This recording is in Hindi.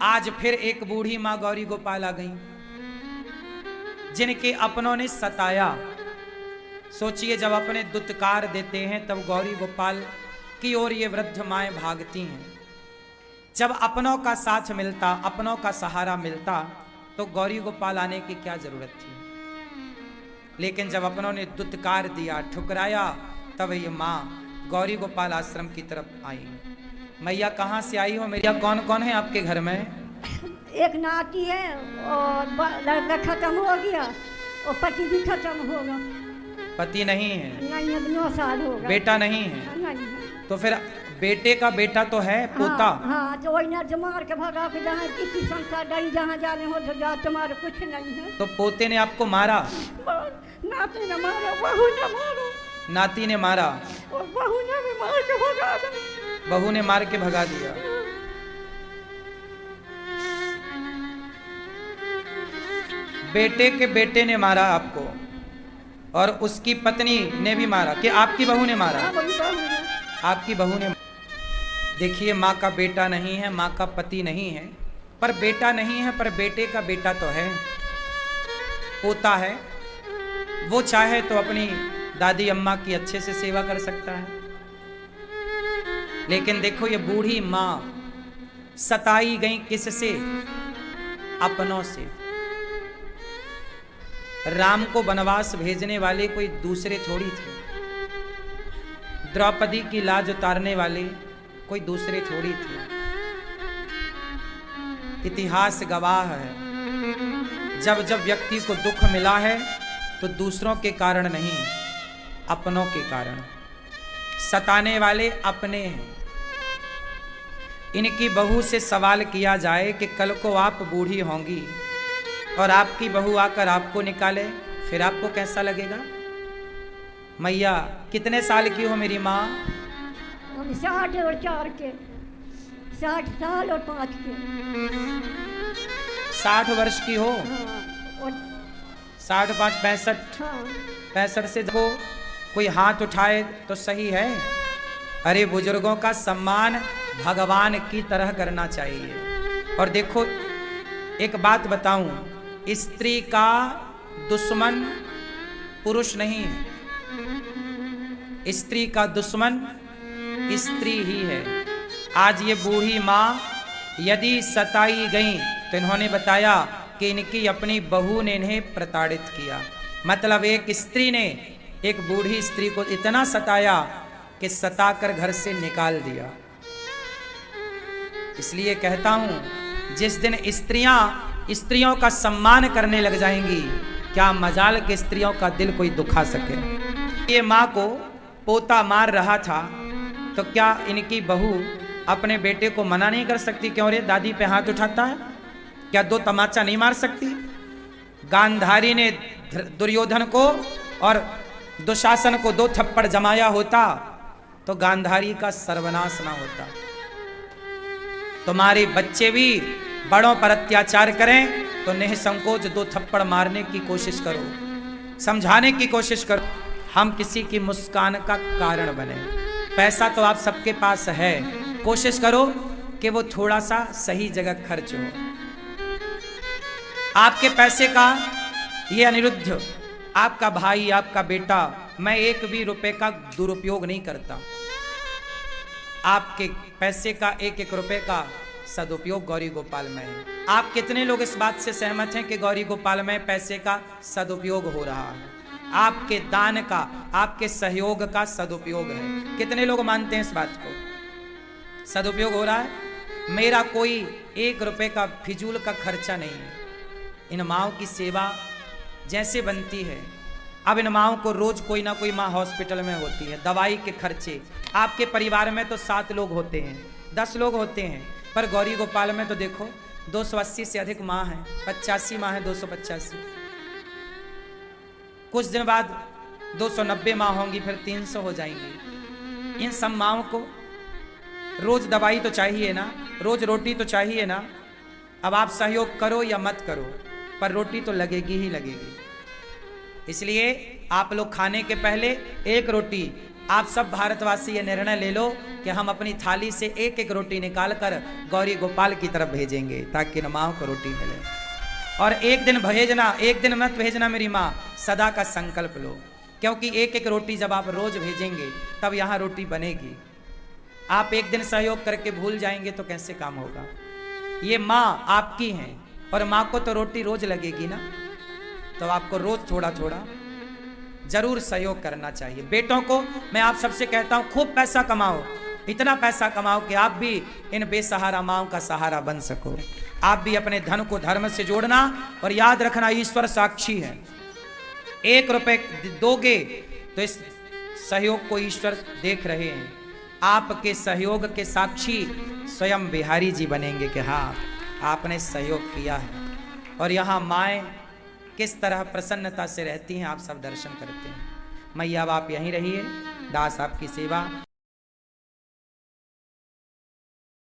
आज फिर एक बूढ़ी मां गौरी गोपाल आ गई, जिनके अपनों ने सताया। सोचिए, जब अपने दुत्कार देते हैं तब गौरी गोपाल की ओर ये वृद्ध माएं भागती हैं। जब अपनों का साथ मिलता, अपनों का सहारा मिलता, तो गौरी गोपाल आने की क्या जरूरत थी। लेकिन जब अपनों ने दुत्कार दिया, ठुकराया, तब ये माँ गौरी गोपाल आश्रम की तरफ आई। मैया कहाँ से आई हो मेरिया? कौन कौन है आपके घर में? एक नाती है और लड़का खत्म हो गया और पति भी खत्म हो गया। पति नहीं है? नहीं, अब 9 साल हो गए। बेटा नहीं है? नहीं है। तो फिर बेटे का बेटा तो है, पोता? हाँ, तो वही नर्ज मार के भगा के जहाँ किसी संसार डरी जहाँ जाने हो तो जा, तुम्हारे कुछ नहीं है। तो पोते ने आपको मारा? नाती ने मारा, बहू ने मारा। नाती ने मारा और बहू ने भी मार के भगा दिया। बहू ने मार के भगा दिया। बेटे के बेटे ने मारा आपको और उसकी पत्नी ने भी मारा कि आपकी बहू ने मारा? आपकी बहू ने। देखिए, माँ का बेटा नहीं है, माँ का पति नहीं है, पर बेटा नहीं है, पर बेटे का बेटा तो है, पोता है। वो चाहे तो अपनी दादी अम्मा की अच्छे से सेवा कर सकता है। लेकिन देखो, ये बूढ़ी माँ सताई गई किससे? अपनों से। राम को वनवास भेजने वाले कोई दूसरे थोड़ी थे, द्रौपदी की लाज उतारने वाले कोई दूसरे थोड़ी थे। इतिहास गवाह है, जब जब व्यक्ति को दुख मिला है तो दूसरों के कारण नहीं, अपनों के कारण। सताने वाले अपने हैं। इनकी बहू से सवाल किया जाए कि कल को आप बूढ़ी होंगी और आपकी बहू आकर आपको निकाले, फिर आपको कैसा लगेगा? मैया कितने साल की हो मेरी माँ? 60 और 4 के, 60 साल और 5 के। 60 वर्ष की हो? हाँ, 60 5 65। हाँ। 65 से देखो कोई हाथ उठाए तो सही है। अरे, बुजुर्गों का सम्मान भगवान की तरह करना चाहिए। और देखो, एक बात बताऊं, स्त्री का दुश्मन पुरुष नहीं है, स्त्री का दुश्मन स्त्री ही है। आज ये बूढ़ी माँ यदि सताई गई तो इन्होंने बताया कि इनकी अपनी बहू ने इन्हें प्रताड़ित किया। मतलब एक स्त्री ने एक बूढ़ी स्त्री को इतना सताया कि सताकर घर से निकाल दिया। इसलिए कहता हूं, जिस दिन स्त्रियों का सम्मान करने लग जाएंगी, क्या मजाल के स्त्रियों का दिल कोई दुखा सके। ये माँ को पोता मार रहा था तो क्या इनकी बहू अपने बेटे को मना नहीं कर सकती? क्यों रे दादी पे हाथ उठाता है? क्या 2 तमाचा नहीं मार सकती? गांधारी ने दुर्योधन को और दुशासन को 2 थप्पड़ जमाया होता तो गांधारी का सर्वनाश ना होता। तुम्हारे बच्चे भी बड़ों पर अत्याचार करें तो निसंकोच 2 थप्पड़ मारने की कोशिश करो, समझाने की कोशिश करो। हम किसी की मुस्कान का कारण बने। पैसा तो आप सबके पास है, कोशिश करो कि वो थोड़ा सा सही जगह खर्च हो। आपके पैसे का ये अनिरुद्ध, आपका भाई, आपका बेटा, मैं 1 भी रुपए का दुरुपयोग नहीं करता। आपके पैसे का 1-1 रुपए का सदुपयोग गौरी गोपाल में है। आप कितने लोग इस बात से सहमत हैं कि गौरी गोपाल में पैसे का सदुपयोग हो रहा है? आपके दान का, आपके सहयोग का सदुपयोग है। कितने लोग मानते हैं इस बात को? सदुपयोग हो रहा है। मेरा कोई 1 रुपए का फिजूल का खर्चा नहीं है। इन माँओं की सेवा जैसे बनती है। अब इन माँओं को रोज कोई ना कोई माँ हॉस्पिटल में होती है, दवाई के खर्चे। आपके परिवार में तो 7 लोग होते हैं, 10 लोग होते हैं, पर गौरी गोपाल में तो देखो 280 से अधिक माँ हैं, 85 माँ हैं, 285। कुछ दिन बाद 290 माँ होंगी, फिर 300 हो जाएंगी। इन सब माँओं को रोज दवाई तो चाहिए ना, रोज रोटी तो चाहिए ना। अब आप सहयोग करो या मत करो, पर रोटी तो लगेगी ही लगेगी। इसलिए आप लोग खाने के पहले 1 रोटी आप सब भारतवासी ये निर्णय ले लो कि हम अपनी थाली से एक एक रोटी निकाल कर गौरी गोपाल की तरफ भेजेंगे, ताकि इन माओ को रोटी मिले। और एक दिन भेजना, एक दिन मत भेजना मेरी माँ, सदा का संकल्प लो, क्योंकि एक एक रोटी जब आप रोज भेजेंगे तब यहाँ रोटी बनेगी। आप एक दिन सहयोग करके भूल जाएंगे तो कैसे काम होगा। ये माँ आपकी हैं और माँ को तो रोटी रोज लगेगी ना, तो आपको रोज थोड़ा थोड़ा जरूर सहयोग करना चाहिए। बेटों को मैं आप सबसे कहता हूं, खूब पैसा कमाओ, इतना पैसा कमाओ कि आप भी इन बेसहारा माओं का सहारा बन सको। आप भी अपने धन को धर्म से जोड़ना, और याद रखना ईश्वर साक्षी है। 1 रुपए दोगे तो इस सहयोग को ईश्वर देख रहे हैं। आपके सहयोग के साक्षी स्वयं बिहारी जी बनेंगे कि हाँ आपने सहयोग किया है। और यहाँ माएँ किस तरह प्रसन्नता से रहती हैं, आप सब दर्शन करते हैं। मैया अब आप यहीं रहिए, दास आपकी सेवा।